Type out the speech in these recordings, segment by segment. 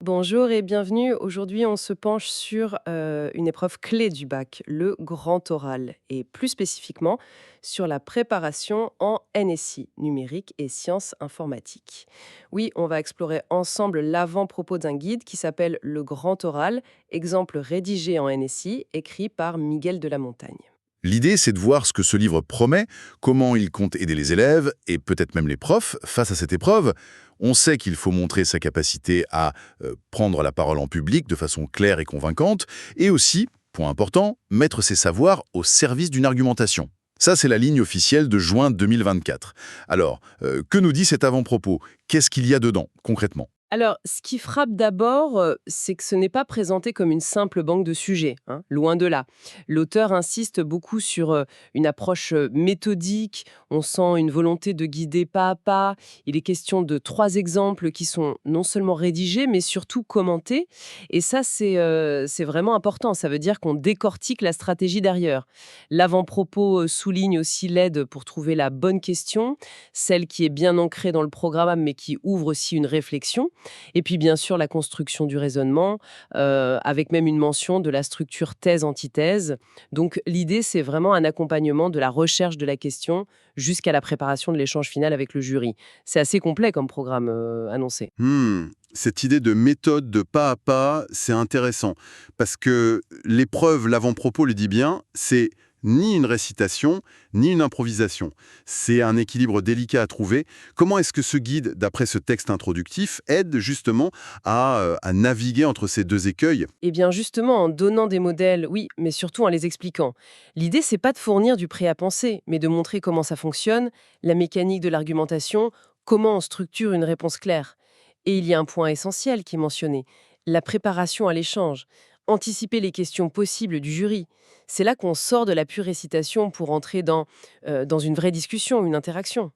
Bonjour et bienvenue. Aujourd'hui, on se penche sur une épreuve clé du bac, le grand oral, et plus spécifiquement sur la préparation en NSI, numérique et sciences informatiques. Oui, on va explorer ensemble l'avant-propos d'un guide qui s'appelle Le grand oral, exemple rédigé en NSI, écrit par Miguel de la Montagne. L'idée, c'est de voir ce que ce livre promet, comment il compte aider les élèves, et peut-être même les profs, face à cette épreuve. On sait qu'il faut montrer sa capacité à prendre la parole en public de façon claire et convaincante, et aussi, point important, mettre ses savoirs au service d'une argumentation. Ça, c'est la ligne officielle de juin 2024. Alors, que nous dit cet avant-propos? Qu'est-ce qu'il y a dedans, concrètement? Alors, ce qui frappe d'abord, c'est que ce n'est pas présenté comme une simple banque de sujets, hein, loin de là. L'auteur insiste beaucoup sur une approche méthodique, on sent une volonté de guider pas à pas. Il est question de 3 exemples qui sont non seulement rédigés, mais surtout commentés. Et ça, c'est vraiment important. Ça veut dire qu'on décortique la stratégie derrière. L'avant-propos souligne aussi l'aide pour trouver la bonne question, celle qui est bien ancrée dans le programme, mais qui ouvre aussi une réflexion. Et puis bien sûr la construction du raisonnement, avec même une mention de la structure thèse-antithèse. Donc l'idée, c'est vraiment un accompagnement de la recherche de la question jusqu'à la préparation de l'échange final avec le jury. C'est assez complet comme programme annoncé. Cette idée de méthode de pas à pas, c'est intéressant. Parce que l'épreuve, l'avant-propos le dit bien, c'est ni une récitation, ni une improvisation. C'est un équilibre délicat à trouver. Comment est-ce que ce guide, d'après ce texte introductif, aide justement à naviguer entre ces deux écueils? Eh bien justement, en donnant des modèles, oui, mais surtout en les expliquant. L'idée, c'est pas de fournir du prêt à penser, mais de montrer comment ça fonctionne, la mécanique de l'argumentation, comment on structure une réponse claire. Et il y a un point essentiel qui est mentionné, la préparation à l'échange, anticiper les questions possibles du jury. C'est là qu'on sort de la pure récitation pour entrer dans une vraie discussion, une interaction.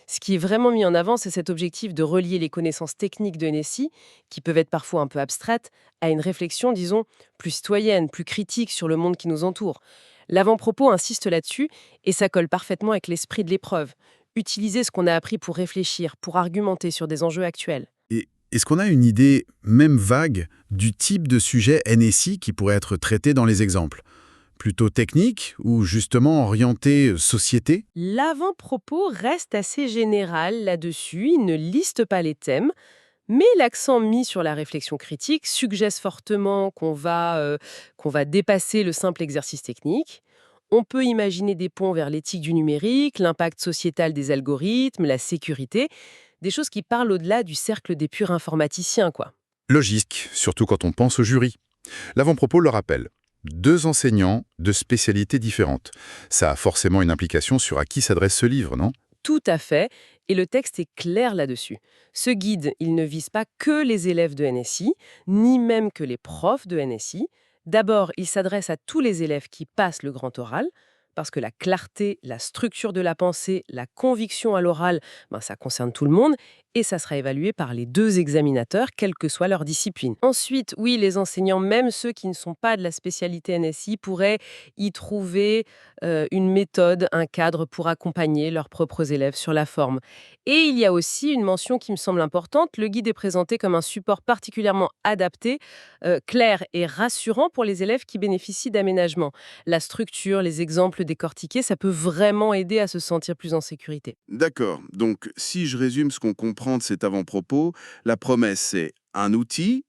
Ce qui est vraiment mis en avant, c'est cet objectif de relier les connaissances techniques de NSI, qui peuvent être parfois un peu abstraites, à une réflexion, disons, plus citoyenne, plus critique sur le monde qui nous entoure. L'avant-propos insiste là-dessus, et ça colle parfaitement avec l'esprit de l'épreuve. Utiliser ce qu'on a appris pour réfléchir, pour argumenter sur des enjeux actuels. Et est-ce qu'on a une idée, même vague, du type de sujet NSI qui pourrait être traité dans les exemples? Plutôt technique ou justement orienté société? L'avant-propos reste assez général là-dessus, il ne liste pas les thèmes, mais l'accent mis sur la réflexion critique suggère fortement qu'on va dépasser le simple exercice technique. On peut imaginer des ponts vers l'éthique du numérique, l'impact sociétal des algorithmes, la sécurité, des choses qui parlent au-delà du cercle des purs informaticiens, quoi. Logique, surtout quand on pense au jury. L'avant-propos le rappelle. Deux enseignants de spécialités différentes. Ça a forcément une implication sur à qui s'adresse ce livre, non? Tout à fait, et le texte est clair là-dessus. Ce guide, il ne vise pas que les élèves de NSI, ni même que les profs de NSI. D'abord, il s'adresse à tous les élèves qui passent le grand oral, parce que la clarté, la structure de la pensée, la conviction à l'oral, ça concerne tout le monde, et ça sera évalué par les deux examinateurs, quelle que soit leur discipline. Ensuite, oui, les enseignants, même ceux qui ne sont pas de la spécialité NSI, pourraient y trouver une méthode, un cadre pour accompagner leurs propres élèves sur la forme. Et il y a aussi une mention qui me semble importante, le guide est présenté comme un support particulièrement adapté, clair et rassurant pour les élèves qui bénéficient d'aménagement. La structure, les exemples décortiqués, ça peut vraiment aider à se sentir plus en sécurité. D'accord. Donc, si je résume ce qu'on comprend de cet avant-propos, la promesse, c'est un outil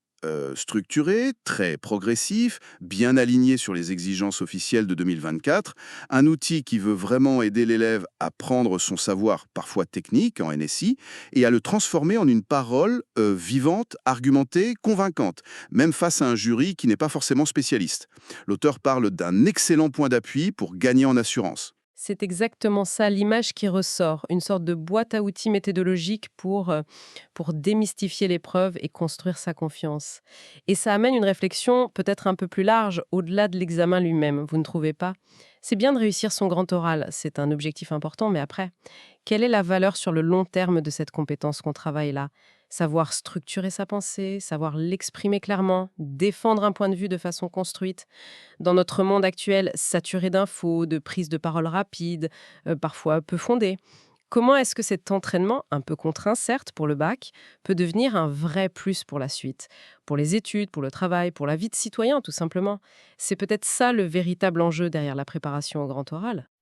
structuré, très progressif, bien aligné sur les exigences officielles de 2024, un outil qui veut vraiment aider l'élève à prendre son savoir, parfois technique, en NSI, et à le transformer en une parole vivante, argumentée, convaincante, même face à un jury qui n'est pas forcément spécialiste. L'auteur parle d'un excellent point d'appui pour gagner en assurance. C'est exactement ça, l'image qui ressort, une sorte de boîte à outils méthodologique pour démystifier l'épreuve et construire sa confiance. Et ça amène une réflexion peut-être un peu plus large, au-delà de l'examen lui-même, vous ne trouvez pas? C'est bien de réussir son grand oral, c'est un objectif important, mais après, quelle est la valeur sur le long terme de cette compétence qu'on travaille là? Savoir structurer sa pensée, savoir l'exprimer clairement, défendre un point de vue de façon construite. Dans notre monde actuel saturé d'infos, de prises de parole rapides, parfois peu fondées, Comment est-ce que cet entraînement, un peu contraint certes pour le bac, peut devenir un vrai plus pour la suite? Pour les études, pour le travail, pour la vie de citoyen tout simplement. C'est peut-être ça le véritable enjeu derrière la préparation au grand oral.